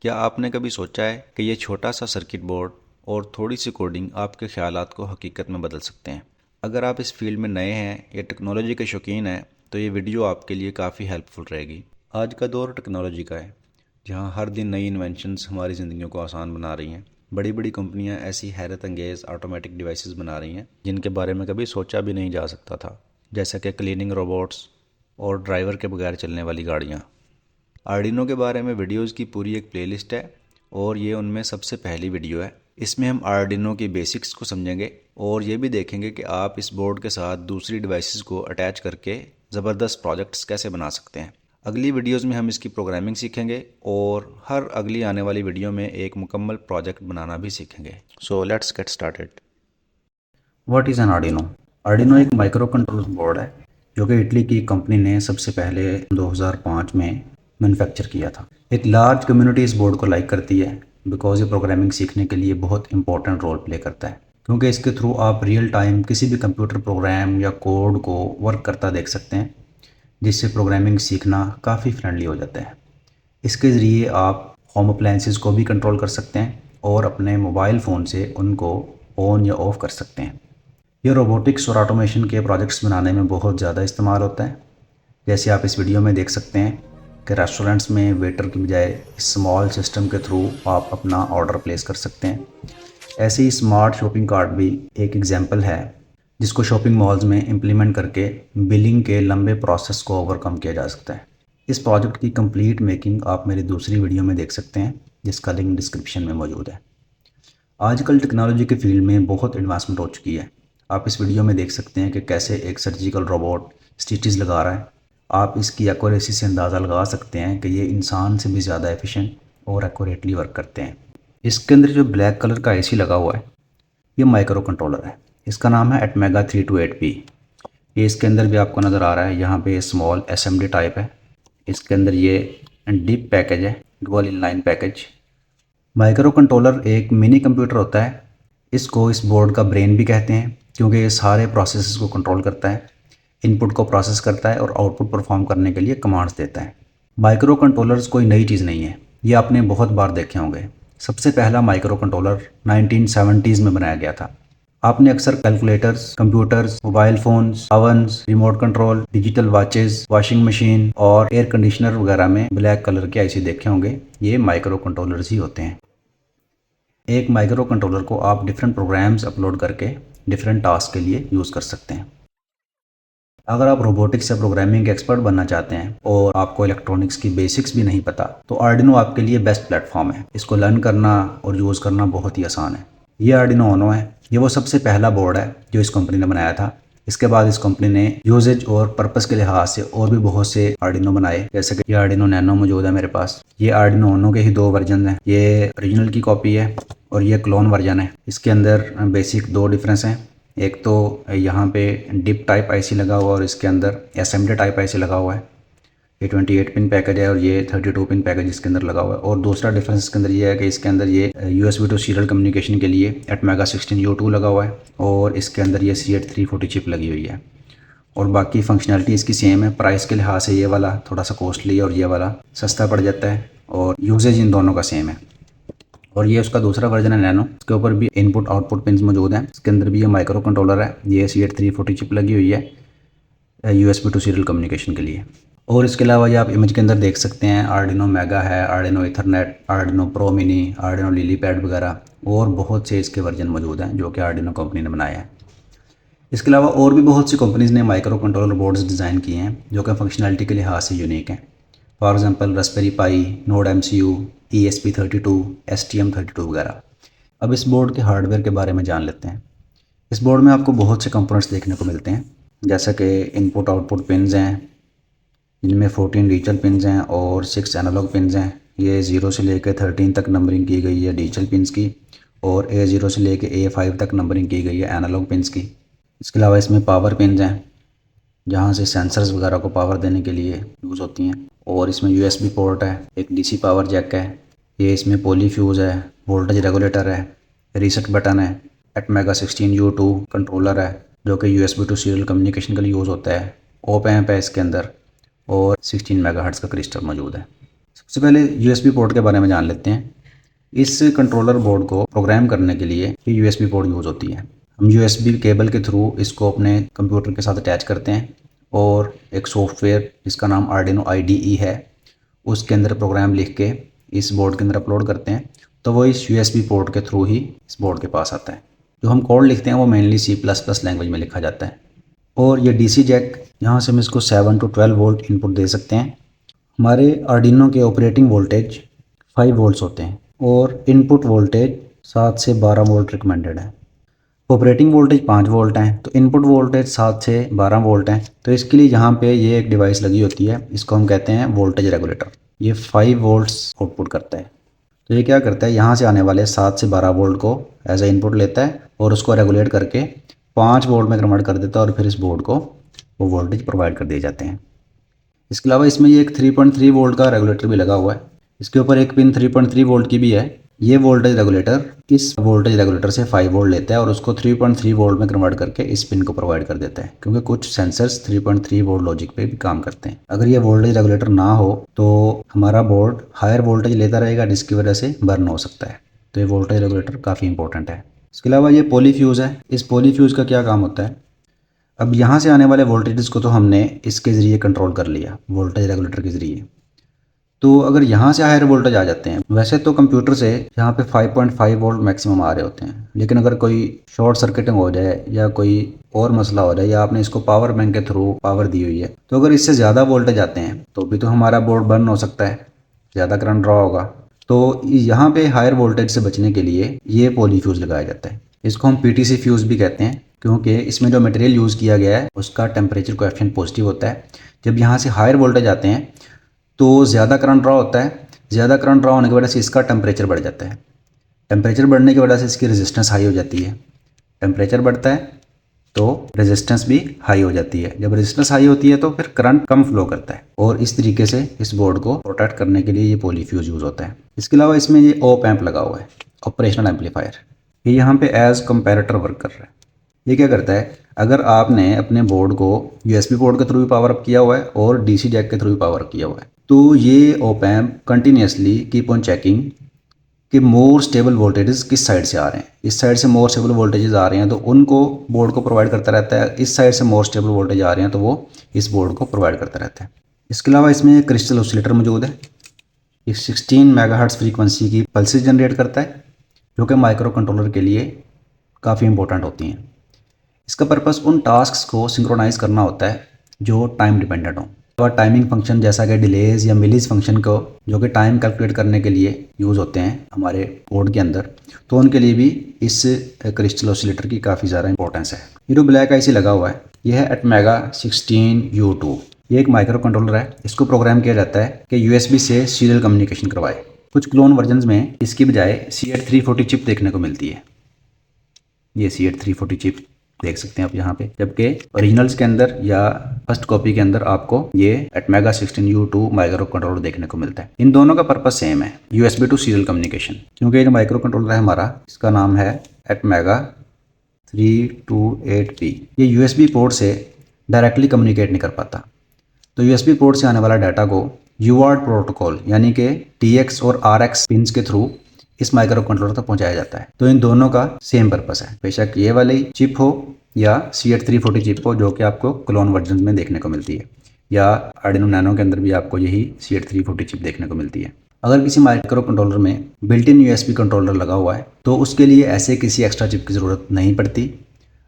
क्या आपने कभी सोचा है कि ये छोटा सा सर्किट बोर्ड और थोड़ी सी कोडिंग आपके ख्यालात को हकीकत में बदल सकते हैं। अगर आप इस फील्ड में नए हैं या टेक्नोलॉजी के शौकीन हैं तो ये वीडियो आपके लिए काफ़ी हेल्पफुल रहेगी। आज का दौर टेक्नोलॉजी का है, जहाँ हर दिन नई इन्वेंशंस हमारी ज़िंदगियों को आसान बना रही हैं। बड़ी बड़ी कंपनियां ऐसी हैरत अंगेज ऑटोमेटिक डिवाइसेस बना रही हैं जिनके बारे में कभी सोचा भी नहीं जा सकता था, जैसा कि क्लीनिंग रोबोट्स और ड्राइवर के बगैर चलने वाली गाड़ियाँ। आर्डिनो के बारे में वीडियोस की पूरी एक प्लेलिस्ट है और ये उनमें सबसे पहली वीडियो है। इसमें हम आर्डिनो की बेसिक्स को समझेंगे और ये भी देखेंगे कि आप इस बोर्ड के साथ दूसरी डिवाइसेस को अटैच करके ज़बरदस्त प्रोजेक्ट्स कैसे बना सकते हैं। अगली वीडियोस में हम इसकी प्रोग्रामिंग सीखेंगे और हर अगली आने वाली वीडियो में एक मुकम्मल प्रोजेक्ट बनाना भी सीखेंगे। So let's get started. What is an Arduino? Arduino एक माइक्रो कंट्रोलर बोर्ड है जो कि इटली की कंपनी ने सबसे पहले 2005 में मैन्युफैक्चर किया था। एक लार्ज कम्युनिटी इस बोर्ड को लाइक करती है बिकॉज ये प्रोग्रामिंग सीखने के लिए बहुत इंपॉर्टेंट रोल प्ले करता है, क्योंकि इसके थ्रू आप रियल टाइम किसी भी कंप्यूटर प्रोग्राम या कोड को वर्क करता देख सकते हैं, जिससे प्रोग्रामिंग सीखना काफ़ी फ्रेंडली हो जाता है। इसके ज़रिए आप होम अप्लायंसेस को भी कंट्रोल कर सकते हैं और अपने मोबाइल फ़ोन से उनको ऑन या ऑफ़ कर सकते हैं। ये रोबोटिक्स और ऑटोमेशन के प्रोजेक्ट्स बनाने में बहुत ज़्यादा इस्तेमाल होता है। जैसे आप इस वीडियो में देख सकते हैं कि रेस्टोरेंट्स में वेटर की बजाय इस स्मॉल सिस्टम के थ्रू आप अपना ऑर्डर प्लेस कर सकते हैं। ऐसे ही स्मार्ट शॉपिंग कार्ट भी एक एग्जांपल है जिसको शॉपिंग मॉल्स में इम्प्लीमेंट करके बिलिंग के लंबे प्रोसेस को ओवरकम किया जा सकता है। इस प्रोजेक्ट की कंप्लीट मेकिंग आप मेरी दूसरी वीडियो में देख सकते हैं, जिसका लिंक डिस्क्रिप्शन में मौजूद है। आजकल टेक्नोलॉजी के फील्ड में बहुत एडवांसमेंट हो चुकी है। आप इस वीडियो में देख सकते हैं कि कैसे एक सर्जिकल रोबोट स्टिचेस लगा रहा है। आप इसकी एक्यूरेसी से अंदाज़ा लगा सकते हैं कि ये इंसान से भी ज़्यादा एफिशिएंट और एक्यूरेटली वर्क करते हैं। इसके अंदर जो ब्लैक कलर का एसी लगा हुआ है, ये माइक्रो कंट्रोलर है। इसका नाम है एटमेगा 328P। ये इसके अंदर भी आपको नज़र आ रहा है। यहाँ पे स्मॉल एसएमडी टाइप है। इसके अंदर ये डीप पैकेज है, dual inline package. Micro controller एक मिनी कंप्यूटर होता है। इसको इस बोर्ड का ब्रेन भी कहते हैं, क्योंकि ये सारे प्रोसेसेस को कंट्रोल करता है, इनपुट को प्रोसेस करता है और आउटपुट परफॉर्म करने के लिए कमांड्स देता है। माइक्रो कंट्रोलर्स कोई नई चीज़ नहीं है, ये आपने बहुत बार देखे होंगे। सबसे पहला माइक्रो कंट्रोलर 1970s में बनाया गया था। आपने अक्सर calculators, computers, mobile phones, ओवन्स, remote control, digital watches, washing machine और एयर कंडीशनर वगैरह में ब्लैक कलर के आईसी देखे होंगे। ये माइक्रो कंट्रोलर्स ही होते हैं। एक माइक्रो कंट्रोलर को आप डिफरेंट प्रोग्राम्स अपलोड करके डिफरेंट टास्क के लिए यूज़ कर सकते हैं। अगर आप रोबोटिक्स या प्रोग्रामिंग के एक्सपर्ट बनना चाहते हैं और आपको इलेक्ट्रॉनिक्स की बेसिक्स भी नहीं पता, तो आर्डिनो आपके लिए बेस्ट प्लेटफॉर्म है। इसको लर्न करना और यूज़ करना बहुत ही आसान है। ये आर्डिनो ओनो है। ये वो सबसे पहला बोर्ड है जो इस कंपनी ने बनाया था। इसके बाद इस कंपनी ने यूजेज और पर्पस के लिहाज से और भी बहुत से आर्डिनो बनाए, जैसे कि ये आर्डिनो नैनो मौजूद है मेरे पास। ये आर्डिनो ओनो के ही दो वर्जन हैं। ये ओरिजिनल की कॉपी है और ये क्लोन वर्जन है। इसके अंदर बेसिक दो डिफरेंस हैं। एक तो यहाँ पे डिप टाइप आईसी लगा हुआ और इसके अंदर एसएमडी टाइप आईसी लगा हुआ है। ये 28 पिन पैकेज है और ये 32 पिन पैकेज इसके अंदर लगा हुआ है। और दूसरा डिफरेंस इसके अंदर ये है कि इसके अंदर ये USB टू सीरियल कम्युनिकेशन के लिए एटमेगा 16U2 लगा हुआ है और इसके अंदर ये CH340 चिप लगी हुई है। और बाकी फंक्शनैलिटी इसकी सेम है। प्राइस के लिहाज से ये वाला थोड़ा सा कॉस्टली है और ये वाला सस्ता पड़ जाता है, और यूजेज इन दोनों का सेम है। और ये उसका दूसरा वर्जन है नैनो। इसके ऊपर भी इनपुट आउटपुट पिन मौजूद हैं। इसके अंदर भी ये माइक्रो कंट्रोलर है। ये CH340 चिप लगी हुई है USB टू सीरियल कम्युनिकेशन के लिए। और इसके अलावा ये आप इमेज के अंदर देख सकते हैं आर्डिनो मेगा है, Arduino Ethernet, Arduino pro mini, Arduino lily pad वगैरह और बहुत से इसके वर्जन मौजूद हैं जो कि आर्डिनो कंपनी ने बनाए हैं। इसके अलावा और भी बहुत सी कंपनीज़ ने माइक्रो कंट्रोलर बोर्ड्स डिज़ाइन किए हैं जो कि फंक्शनैलिटी के लिहाज से यूनिक हैं। For example Raspberry pi, node MCU, ESP32, STM32 वगैरह। अब इस बोर्ड के हार्डवेयर के बारे में जान लेते हैं। इस बोर्ड में आपको बहुत से कंपोनेंट्स देखने को मिलते हैं, जैसा कि इनपुट आउटपुट पिन्स हैं, जिनमें 14 डिजिटल पिन्स हैं और 6 एनालॉग पिन्स हैं। ये 0 से लेकर 13 तक नंबरिंग की गई है डिजिटल पिन्स की, और A0 से लेकर A5 तक नंबरिंग की गई है एनालॉग पिन्स की। इसके अलावा इसमें पावर पिन्स हैं, जहाँ से सेंसर्स वगैरह को पावर देने के लिए यूज़ होती हैं। और इसमें USB पोर्ट है, एक DC पावर जैक है, ये इसमें पॉलीफ्यूज़ है, वोल्टेज रेगुलेटर है, रीसेट बटन है, एटमेगा 16U2 कंट्रोलर है जो कि USB टू सीरियल कम्युनिकेशन के लिए यूज़ होता है। ओप एम्प है इसके अंदर और 16 मेगाहर्ट्ज़ का क्रिस्टल मौजूद है। सबसे पहले यूएसबी पोर्ट के बारे में जान लेते हैं। इस कंट्रोलर बोर्ड को प्रोग्राम करने के लिए ये यूएसबी पोर्ट यूज़ होती है। हम यूएसबी केबल के थ्रू इसको अपने कंप्यूटर के साथ अटैच करते हैं और एक सॉफ्टवेयर जिसका नाम आर्डिनो IDE है उसके अंदर प्रोग्राम लिख के इस बोर्ड के अंदर अपलोड करते हैं, तो वो इस यूएसबी पोर्ट के थ्रू ही इस बोर्ड के पास आता है। जो हम कोड लिखते हैं वो मेनली C++ लैंग्वेज में लिखा जाता है। और ये DC जैक, यहाँ से हम इसको 7 to 12 वोल्ट इनपुट दे सकते हैं। हमारे आर्डिनो के ऑपरेटिंग वोल्टेज 5 वोल्ट्स होते हैं और इनपुट वोल्टेज 7 से 12 वोल्ट रिकमेंडेड है। ऑपरेटिंग वोल्टेज 5 वोल्ट हैं तो इनपुट वोल्टेज 7 से 12 वोल्ट हैं। तो इसके लिए यहाँ पे ये एक डिवाइस लगी होती है, इसको हम कहते हैं वोल्टेज रेगुलेटर। ये 5 वोल्ट्स आउटपुट करता है। तो ये क्या करता है, यहाँ से आने वाले 7 से 12 वोल्ट को एज ए इनपुट लेता है और उसको रेगुलेट करके 5 वोल्ट में कन्वर्ट कर देता है और फिर इस बोर्ड को वो वोल्टेज प्रोवाइड कर दिए जाते हैं। इसके अलावा इसमें ये एक 3.3 वोल्ट का रेगुलेटर भी लगा हुआ है। इसके ऊपर एक पिन 3.3 वोल्ट की भी है। ये वोल्टेज रेगुलेटर इस वोल्टेज रेगुलेटर से 5 वोल्ट लेता है और उसको 3.3 वोल्ट में कन्वर्ट करके इस पिन को प्रोवाइड कर देता है, क्योंकि कुछ सेंसर्स 3.3 वोल्ट लॉजिक पे भी काम करते हैं। अगर ये वोल्टेज रेगुलेटर ना हो तो हमारा बोर्ड हायर वोल्टेज लेता रहेगा जिसकी वजह से बर्न हो सकता है। तो ये वोल्टेज रेगुलेटर काफ़ी इंपॉर्टेंट है। इसके अलावा ये पॉलीफ्यूज़ है। इस पॉलीफ्यूज़ का क्या काम होता है, अब यहाँ से आने वाले वोल्टेजेस को तो हमने इसके ज़रिए कंट्रोल कर लिया, वोल्टेज रेगुलेटर के ज़रिए। तो अगर यहाँ से हायर वोल्टेज आ जाते हैं, वैसे तो कंप्यूटर से यहाँ पे 5.5 वोल्ट मैक्सिमम आ रहे होते हैं, लेकिन अगर कोई शॉर्ट सर्किटिंग हो जाए या कोई और मसला हो जाए या आपने इसको पावर बैंक के थ्रू पावर दी हुई है, तो अगर इससे ज़्यादा वोल्टेज आते हैं तो भी तो हमारा बोर्ड बर्न हो सकता है, ज़्यादा करंट ड्रॉ होगा। तो यहाँ पे हायर वोल्टेज से बचने के लिए ये पॉलीफ्यूज़ लगाया जाता है। इसको हम PTC फ्यूज़ भी कहते हैं, क्योंकि इसमें जो मटेरियल यूज़ किया गया है उसका टेम्परेचर कोएफिशिएंट पॉजिटिव होता है। जब यहाँ से हायर वोल्टेज आते हैं तो ज़्यादा करंट ड्रॉ होता है। ज़्यादा करंट ड्रॉ होने की वजह से इसका टेम्परेचर बढ़ जाता है। टेम्परेचर बढ़ने की वजह से इसकी रेजिस्टेंस हाई हो जाती है। टेम्परेचर बढ़ता है तो रेजिस्टेंस भी हाई हो जाती है। जब रेजिस्टेंस हाई होती है तो फिर करंट कम फ्लो करता है और इस तरीके से इस बोर्ड को प्रोटेक्ट करने के लिए ये पॉलीफ्यूज यूज़ होता है। इसके अलावा इसमें ये ऑप एम्प लगा हुआ है, ऑपरेशनल एम्पलीफायर। ये यहाँ पे एज कंपैरेटर वर्क कर रहा है। ये क्या करता है, अगर आपने अपने बोर्ड को USB पोर्ट के थ्रू भी पावर अप किया हुआ है और DC जैक के थ्रू भी पावर अप किया हुआ है, तो ये op amp continuously keep on checking कि मोर स्टेबल वोल्टेजेस किस साइड से आ रहे हैं। इस साइड से मोर स्टेबल वोल्टेजेस आ रहे हैं तो उनको बोर्ड को प्रोवाइड करता रहता है। इस साइड से मोर स्टेबल वोल्टेज आ रहे हैं तो वो इस बोर्ड को प्रोवाइड करता रहता है। इसके अलावा इसमें एक क्रिस्टल ऑसिलेटर मौजूद है। ये 16 मेगाहर्ट्ज़ फ्रीक्वेंसी की पल्सेस जनरेट करता है, जो कि माइक्रो कंट्रोलर के लिए काफ़ी इंपॉर्टेंट होती हैं। इसका पर्पस उन टास्क्स को सिंक्रोनाइज़ करना होता है जो टाइम डिपेंडेंट हो, और टाइमिंग फंक्शन जैसा कि डिलेज या मिलीज फंक्शन को जो कि टाइम कैलकुलेट करने के लिए यूज़ होते हैं हमारे बोर्ड के अंदर, तो उनके लिए भी इस क्रिस्टल ऑसिलेटर की काफ़ी ज़्यादा इंपॉर्टेंस है। ये जो ब्लैक आईसी लगा हुआ है यह है ATmega 16U2। ये एक माइक्रो कंट्रोलर है। इसको प्रोग्राम किया जाता है कि USB से सीरियल कम्युनिकेशन करवाए। कुछ क्लोन वर्जन्स में इसकी बजाय C8340 चिप देखने को मिलती है। ये C8340 चिप देख सकते हैं आप यहाँ पे, जबकि ओरिजिनल्स के अंदर या फर्स्ट कॉपी के अंदर आपको ये ATmega 16U2 माइक्रो कंट्रोलर देखने को मिलता है। इन दोनों का पर्पस सेम है, USB टू सीरियल कम्युनिकेशन। क्योंकि ये जो माइक्रो कंट्रोलर है हमारा, इसका नाम है ATmega 328P। ये USB पोर्ट से डायरेक्टली कम्युनिकेट नहीं कर पाता, तो USB पोर्ट से आने वाला डाटा को UART प्रोटोकॉल यानी कि TX और RX पिन्स के थ्रू इस माइक्रो कंट्रोलर तक पहुंचाया जाता है। तो इन दोनों का सेम पर्पस है, बेशक ये वाली चिप हो या C8340 चिप हो जो कि आपको क्लोन वर्जन में देखने को मिलती है, या आर्डिनो नैनो के अंदर भी आपको यही C8340 चिप देखने को मिलती है। अगर किसी माइक्रो कंट्रोलर में बिल्ट इन USB कंट्रोलर लगा हुआ है तो उसके लिए ऐसे किसी एक्स्ट्रा चिप की ज़रूरत नहीं पड़ती।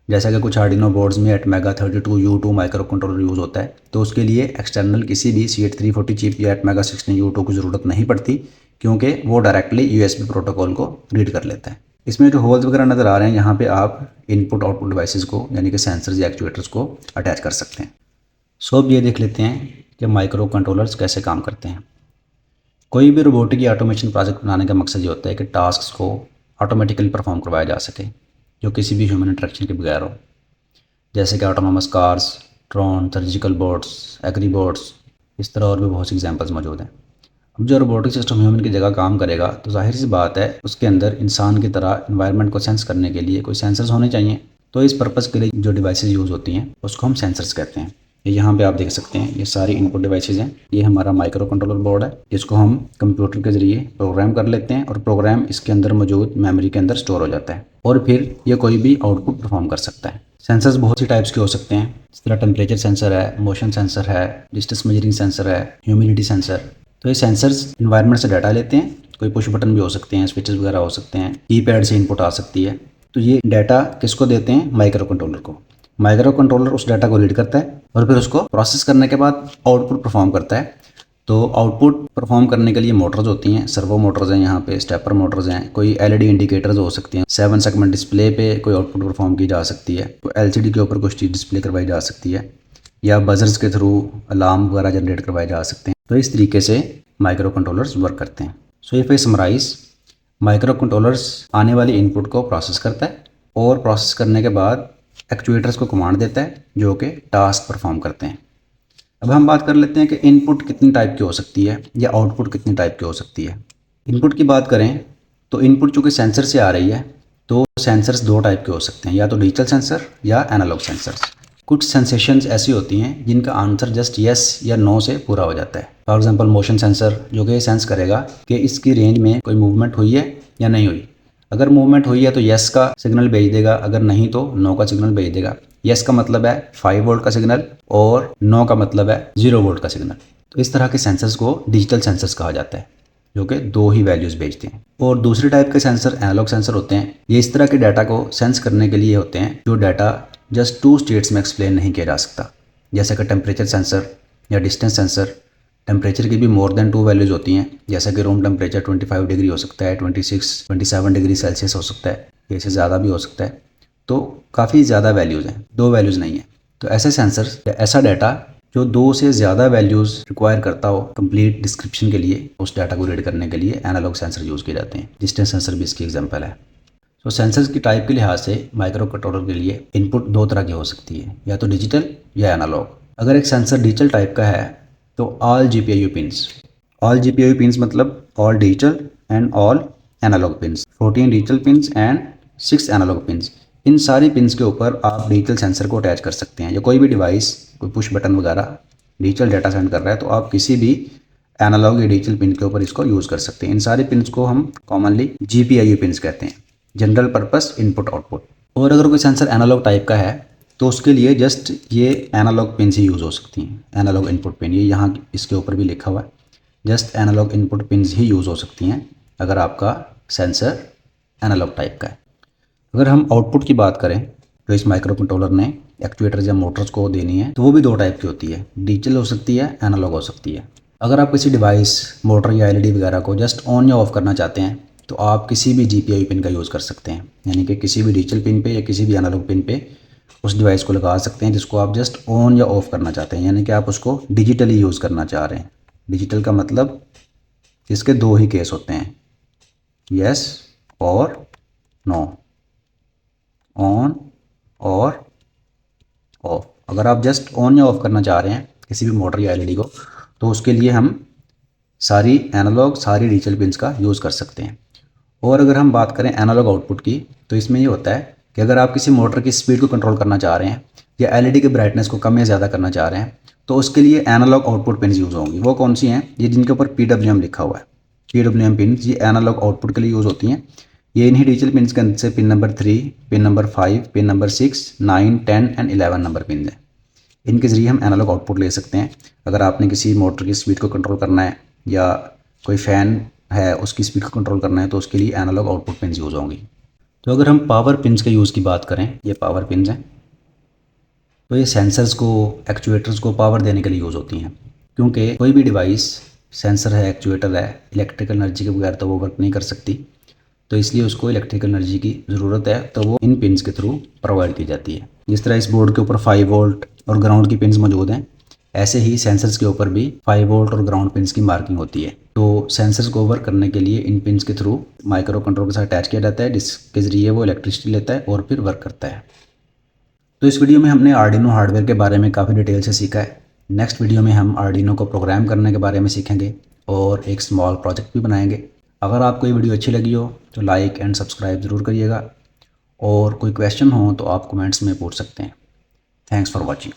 जैसा कि कुछ आर्डिनो बोर्ड्स में ATmega 32U2 micro controller use होता है, तो उसके लिए एक्सटर्नल किसी भी C8340 चिप या ATmega 16U2 की ज़रूरत नहीं पड़ती, क्योंकि वो डायरेक्टली USB प्रोटोकॉल को रीड कर लेता है। इसमें जो होल्स वगैरह नज़र आ रहे हैं, यहाँ पे आप इनपुट आउटपुट डिवाइसेस को यानी कि सेंसर्स या एक्चुएटर्स को अटैच कर सकते हैं। सो अब ये देख लेते हैं कि माइक्रो कंट्रोलर्स कैसे काम करते हैं। कोई भी रोबोटिक या ऑटोमेशन प्रोजेक्ट बनाने का मकसद ये होता है कि टास्क को ऑटोमेटिकली परफॉर्म करवाया जा सके जो किसी भी ह्यूमन इंटरेक्शन के बगैर हो, जैसे कि autonomous cars, drone, surgical bots, agri bots, इस तरह और भी बहुत सी एग्जांपल्स मौजूद हैं। अब जो रोबोटिक सिस्टम ह्यूमन की जगह काम करेगा तो जाहिर सी बात है उसके अंदर इंसान की तरह इन्वायरमेंट को सेंस करने के लिए कोई सेंसर्स होने चाहिए। तो इस पर्पज़ के लिए जो डिवाइसेस यूज़ होती हैं उसको हम सेंसर्स कहते हैं। यहाँ पे आप देख सकते हैं ये सारी इनपुट डिवाइसेज हैं। ये हमारा माइक्रो कंट्रोलर बोर्ड है जिसको हम कंप्यूटर के ज़रिए प्रोग्राम कर लेते हैं और प्रोग्राम इसके अंदर मौजूद मेमोरी के अंदर स्टोर हो जाता है और फिर ये कोई भी आउटपुट परफॉर्म कर सकता है। सेंसर्स बहुत सी टाइप्स के हो सकते हैं, इस तरह टेम्परेचर सेंसर है, मोशन सेंसर है, डिस्टेंस मेजरिंग सेंसर है, ह्यूमिडिटी सेंसर। तो ये सेंसर्स इन्वायरमेंट से डाटा लेते हैं, कोई पुश बटन भी हो सकते हैं, स्विचेस वगैरह हो सकते हैं, कीपैड से इनपुट आ सकती है। तो ये डाटा किसको देते हैं? माइक्रो कंट्रोलर को। माइक्रो कंट्रोलर उस डाटा को रीड करता है और फिर उसको प्रोसेस करने के बाद आउटपुट परफॉर्म करता है। तो आउटपुट परफॉर्म करने के लिए मोटर्स होती हैं, सर्वो मोटर्स हैं, यहाँ पे स्टेपर मोटर्स हैं, कोई एलईडी इंडिकेटर्स हो सकती हैं, 7 सेगमेंट डिस्प्ले पे कोई आउटपुट परफॉर्म की जा सकती है, तो एलसीडी के ऊपर कुछ चीज़ डिस्प्ले करवाई जा सकती है या बजर्स के थ्रू अलार्म वगैरह जनरेट करवाए जा सकते हैं। तो इस तरीके से माइक्रो कंट्रोलर्स वर्क करते हैं। So if I summarize, micro controllers आने वाली इनपुट को प्रोसेस करता है और प्रोसेस करने के बाद एक्चुएटर्स को कमांड देता है जो कि टास्क परफॉर्म करते हैं। अब हम बात कर लेते हैं कि इनपुट कितनी टाइप की हो सकती है या आउटपुट कितनी टाइप की हो सकती है। इनपुट की बात करें तो इनपुट चूँकि सेंसर से आ रही है तो सेंसर्स 2 टाइप के हो सकते हैं, या तो डिजिटल सेंसर या एनालॉग सेंसर्स। कुछ सेंसेशंस ऐसी होती हैं जिनका आंसर जस्ट यस या नो से पूरा हो जाता है। फॉर एग्जांपल मोशन सेंसर जो कि सेंस करेगा कि इसकी रेंज में कोई मूवमेंट हुई है या नहीं हुई। अगर मूवमेंट हुई है तो यस का सिग्नल भेज देगा, अगर नहीं तो नो का सिग्नल भेज देगा। यस का मतलब है 5 वोल्ट का सिग्नल और नो का मतलब है 0 वोल्ट का सिग्नल। तो इस तरह के सेंसर्स को डिजिटल सेंसर्स कहा जाता है जो कि 2 ही वैल्यूज़ भेजते हैं। और दूसरी टाइप के सेंसर एनालॉग सेंसर होते हैं। ये इस तरह के डाटा को सेंस करने के लिए होते हैं जो डाटा जस्ट 2 स्टेट्स में एक्सप्लेन नहीं किया जा सकता, जैसे कि टेम्परेचर सेंसर या डिस्टेंस सेंसर। टेम्परेचर की भी मोर देन 2 वैल्यूज़ होती हैं, जैसा कि रूम टेम्परेचर 25 डिग्री हो सकता है, 27 डिग्री सेल्सियस हो सकता है, इससे ज़्यादा भी हो सकता है। तो काफ़ी ज़्यादा वैल्यूज़ हैं, 2 वैल्यूज़ नहीं है। तो ऐसे सेंसर्स या ऐसा डाटा जो 2 से ज़्यादा वैल्यूज़ रिक्वायर करता हो कंप्लीट डिस्क्रिप्शन के लिए, उस डाटा को रीड करने के लिए एनालॉग सेंसर यूज़ किए जाते हैं। डिस्टेंस सेंसर भी इसकी एग्जाम्पल है। तो सेंसर्स की टाइप के लिहाज से माइक्रो कंट्रोलर के लिए इनपुट 2 तरह की हो सकती है, या तो डिजिटल या एनालॉग। अगर एक सेंसर डिजिटल टाइप का है तो all GPIO pins, all GPIO pins मतलब all digital and all analog pins, 14 digital pins and 6 analog pins. इन सारी पिंस के ऊपर आप डिजिटल सेंसर को अटैच कर सकते हैं, या कोई भी डिवाइस, कोई पुश बटन वगैरह डिजिटल डाटा सेंड कर रहा है तो आप किसी भी एनालॉग या डिजिटल पिन के ऊपर इसको यूज़ कर सकते हैं। इन सारे पिंस को हम कॉमनली GPIO पिंस कहते हैं, जनरल पर्पस इनपुट आउटपुट। और अगर कोई सेंसर एनालॉग टाइप का है तो उसके लिए जस्ट ये एनालॉग पिन ही यूज़ हो सकती हैं। एनालॉग इनपुट पिन, ये यहाँ इसके ऊपर भी लिखा हुआ है, जस्ट एनालॉग इनपुट पिन ही यूज़ हो सकती हैं अगर आपका सेंसर एनालॉग टाइप का है। अगर हम आउटपुट की बात करें जो इस माइक्रो कंट्रोलर ने एक्चुएटर्स या मोटर्स को देनी है तो वो भी 2 टाइप की होती है, डिजिटल हो सकती है, एनालॉग हो सकती है। अगर आप किसी डिवाइस, मोटर या LED वगैरह को जस्ट ऑन या ऑफ करना चाहते हैं तो आप किसी भी GPIO पिन का यूज़ कर सकते हैं, यानी कि किसी भी डिजिटल पिन पे या किसी भी एनालॉग पिन पे उस डिवाइस को लगा सकते हैं जिसको आप जस्ट ऑन या ऑफ करना चाहते हैं, यानी कि आप उसको डिजिटली यूज़ करना चाह रहे हैं। डिजिटल का मतलब इसके 2 ही केस होते हैं, यस और नो, ऑन और ऑफ। अगर आप जस्ट ऑन या ऑफ करना चाह रहे हैं किसी भी मोटर या LED को तो उसके लिए हम सारी एनालॉग, सारी डिजिटल पिन्स का यूज़ कर सकते हैं। और अगर हम बात करें एनालॉग आउटपुट की तो इसमें ये होता है कि अगर आप किसी मोटर की स्पीड को कंट्रोल करना चाह रहे हैं या LED की ब्राइटनेस को कम या ज़्यादा करना चाह रहे हैं तो उसके लिए एनालॉग आउटपुट पिन्स यूज़ होंगी। वो कौन सी हैं? ये जिनके ऊपर PWM लिखा हुआ है, PWM पिन्स, ये एनालॉग आउटपुट के लिए यूज़ होती हैं। ये इन्हीं डिजिटल पिन्स के अंदर से pin number 3, pin number 5, pin number 6, 9, 10 and 11 number pin हैं। इनके ज़रिए हम एनालॉग आउटपुट ले सकते हैं। अगर आपने किसी मोटर की स्पीड को कंट्रोल करना है या कोई फ़ैन है उसकी स्पीड को कंट्रोल करना है तो उसके लिए एनालॉग आउटपुट पिन्स यूज़ होंगी। तो अगर हम पावर पिन्स के यूज़ की बात करें, ये पावर पिन्स हैं, तो ये सेंसर्स को, एक्चुएटर्स को पावर देने के लिए यूज़ होती हैं, क्योंकि कोई भी डिवाइस, सेंसर है, एक्चुएटर है, इलेक्ट्रिकल एनर्जी के बगैर तो वो वर्क नहीं कर सकती। तो इसलिए उसको इलेक्ट्रिकल एनर्जी की ज़रूरत है, तो वो इन पिन्स के थ्रू प्रोवाइड की जाती है। जिस तरह इस बोर्ड के ऊपर 5 वोल्ट और ग्राउंड की पिन्स मौजूद हैं, ऐसे ही सेंसर्स के ऊपर भी 5 वोल्ट और ग्राउंड पिन्स की मार्किंग होती है। तो सेंसर्स को वर्क करने के लिए इन पिन्स के थ्रू माइक्रो कंट्रोलर के साथ अटैच किया जाता है, जिसके ज़रिए वो इलेक्ट्रिसिटी लेता है और फिर वर्क करता है। तो इस वीडियो में हमने आर्डिनो हार्डवेयर के बारे में काफ़ी डिटेल से सीखा है। नेक्स्ट वीडियो में हम आर्डिनो को प्रोग्राम करने के बारे में सीखेंगे और एक स्मॉल प्रोजेक्ट भी बनाएंगे। अगर आपको ये वीडियो अच्छी लगी हो तो लाइक एंड सब्सक्राइब ज़रूर करिएगा, और कोई क्वेश्चन हो तो आप कमेंट्स में पूछ सकते हैं। Thanks for watching.